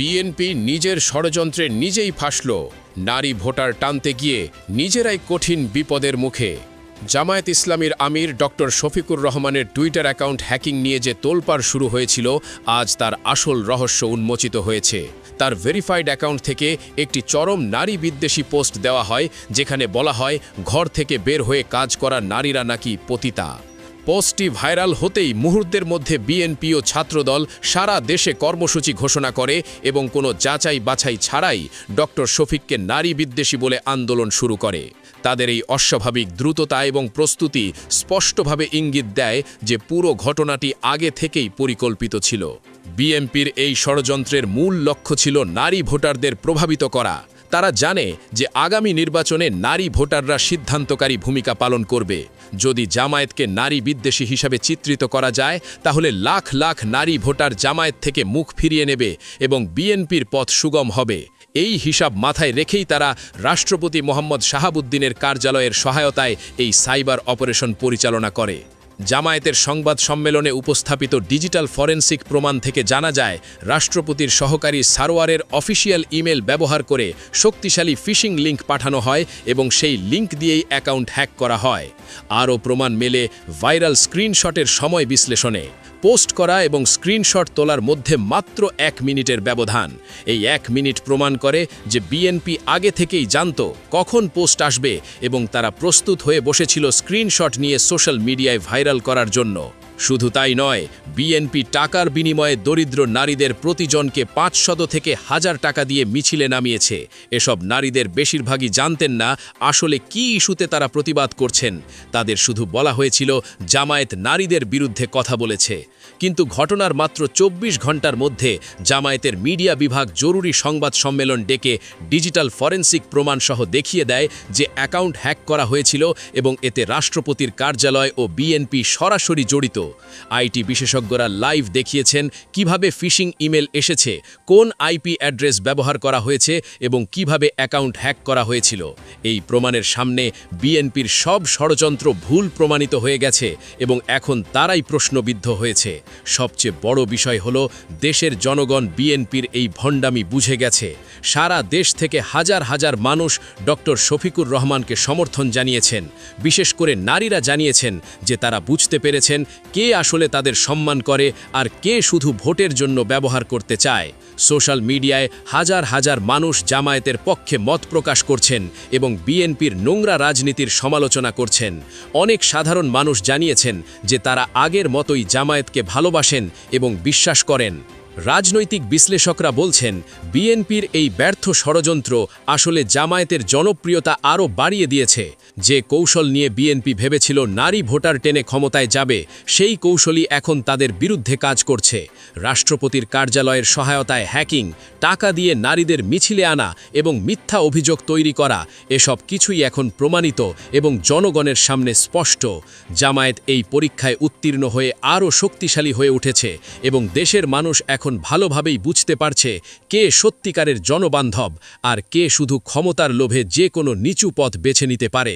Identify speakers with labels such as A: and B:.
A: BNP নিজের ষড়যন্ত্রে নিজেই ফাঁসল। নারী ভোটার টানতে গিয়ে নিজেরাই কঠিন বিপদের মুখে। জামায়াত ইসলামীর আমির ডক্টর শফিকুর রহমানের টুইটার অ্যাকাউন্ট হ্যাকিং নিয়ে যে তোলপাড় শুরু হয়েছিল, আজ তার আসল রহস্য উন্মোচিত হয়েছে। তার ভেরিফাইড অ্যাকাউন্ট থেকে একটি চরম নারী বিদ্বেষী পোস্ট দেওয়া হয়, যেখানে বলা হয় ঘর থেকে বের হয়ে কাজ করা নারীরা নাকি পতিতা। পোস্টটি ভাইরাল হতেই মুহূর্তের মধ্যে বিএনপি ও ছাত্রদল সারা দেশে কর্মসূচি ঘোষণা করে এবং কোনো যাচাই বাছাই ছাড়াই ডক্টর শফিককে নারী বিদ্বেষী বলে আন্দোলন শুরু করে। তাদের এই অস্বাভাবিক দ্রুততা এবং প্রস্তুতি স্পষ্টভাবে ইঙ্গিত দেয় যে পুরো ঘটনাটি আগে থেকেই পরিকল্পিত ছিল। বিএনপির এই ষড়যন্ত্রের মূল লক্ষ্য ছিল নারী ভোটারদের প্রভাবিত করা। তারা জানে যে আগামী নির্বাচনে নারী ভোটাররা সিদ্ধান্তকারী ভূমিকা পালন করবে। যদি জামায়াতকে নারী বিদ্বেষী হিসাবে চিত্রিত করা যায়, তাহলে লাখ লাখ নারী ভোটার জামায়াত থেকে মুখ ফিরিয়ে নেবে এবং বিএনপির পথ সুগম হবে। এই হিসাব মাথায় রেখেই তারা রাষ্ট্রপতি মোহাম্মদ শাহাবুদ্দিনের কার্যালয়ের সহায়তায় এই সাইবার অপারেশন পরিচালনা করে। জামায়াতের সংবাদ সম্মেলনে উপস্থাপিত ডিজিটাল ফরেনসিক প্রমাণ থেকে জানা যায়, রাষ্ট্রপতির সহকারী সারোয়ারের অফিসিয়াল ইমেল ব্যবহার করে শক্তিশালী ফিশিং লিঙ্ক পাঠানো হয় এবং সেই লিঙ্ক দিয়েই অ্যাকাউন্ট হ্যাক করা হয়। আরও প্রমাণ মেলে ভাইরাল স্ক্রিনশটের সময় বিশ্লেষণে। পোস্ট করা এবং স্ক্রিনশট তোলার মধ্যে মাত্র 1 মিনিটের ব্যবধান। এই 1 মিনিট প্রমাণ করে যে বিএনপি আগে থেকেই জানত কখন পোস্ট আসবে এবং তারা প্রস্তুত হয়ে বসেছিল স্ক্রিনশট নিয়ে সোশ্যাল মিডিয়ায় ভাইরাল করার জন্য। শুধু তাই নয়, বিএনপি টাকার বিনিময়ে দরিদ্র নারীদের প্রতিজনকে 500 থেকে 1000 টাকা দিয়ে মিছিলে নামিয়েছে। এসব নারীদের বেশিরভাগই জানতেন না আসলে কি ইস্যুতে তারা প্রতিবাদ করছেন। তাদের শুধু বলা হয়েছিল জামায়াত নারীদের বিরুদ্ধে কথা বলেছে। কিন্তু ঘটনার মাত্র 24 ঘন্টার মধ্যে জামায়াতের মিডিয়া বিভাগ জরুরি সংবাদ সম্মেলন ডেকে ডিজিটাল ফরেনসিক প্রমাণসহ দেখিয়ে দেয় যে অ্যাকাউন্ট হ্যাক করা হয়েছিল এবং এতে রাষ্ট্রপতির কার্যালয় ও বিএনপি সরাসরি জড়িত। আইটি বিশেষজ্ঞরা লাইভ দেখিয়েছেন কিভাবে ফিশিং ইমেল এসেছে, কোন আইপি অ্যাড্রেস ব্যবহার করা হয়েছে এবং কিভাবে অ্যাকাউন্ট হ্যাক করা হয়েছিল। এই প্রমাণের সামনে বিএনপির সব ষড়যন্ত্র ভুল প্রমাণিত হয়ে গেছে এবং এখন তারাই প্রশ্নবিদ্ধ হয়েছে। সবচেয়ে বড় বিষয় হলো, দেশের জনগণ বিএনপির এই ভণ্ডামি বুঝে গেছে। সারা দেশ থেকে হাজার হাজার মানুষ ডক্টর শফিকুর রহমানকে সমর্থন জানিয়েছেন। বিশেষ করে নারীরা জানিয়েছেন যে তারা বুঝতে পেরেছেন কে আসলে তাদের সম্মান করে আর কে শুধু ভোটের জন্য ব্যবহার করতে চায়। সোশ্যাল মিডিয়ায় হাজার হাজার মানুষ জামায়াতের পক্ষে মত প্রকাশ করছেন এবং বিএনপির নোংরা রাজনীতির সমালোচনা করছেন। অনেক সাধারণ মানুষ জানিয়েছেন যে তারা আগের মতোই জামায়াতকে ভালোবাসেন এবং বিশ্বাস করেন। রাজনৈতিক বিশ্লেষকরা বলছেন, বিএনপির এই ব্যর্থ ষড়যন্ত্র আসলে জামায়াতের জনপ্রিয়তা আরও বাড়িয়ে দিয়েছে। যে কৌশল নিয়ে বিএনপি ভেবেছিল নারী ভোটার টেনে ক্ষমতায় যাবে, সেই কৌশলই এখন তাদের বিরুদ্ধে কাজ করছে। রাষ্ট্রপতির কার্যালয়ের সহায়তায় হ্যাকিং, টাকা দিয়ে নারীদের মিছিলে আনা এবং মিথ্যা অভিযোগ তৈরি করা, এসব কিছুই এখন প্রমাণিত এবং জনগণের সামনে স্পষ্ট। জামায়াত এই পরীক্ষায় উত্তীর্ণ হয়ে আরও শক্তিশালী হয়ে উঠেছে এবং দেশের মানুষ এখন ভালোভাবেই বুঝতে পারছে কে সত্যিকারের জনবান্ধব আর কে শুধু ক্ষমতার লোভে যে কোনো নিচু পথ বেছে নিতে পারে।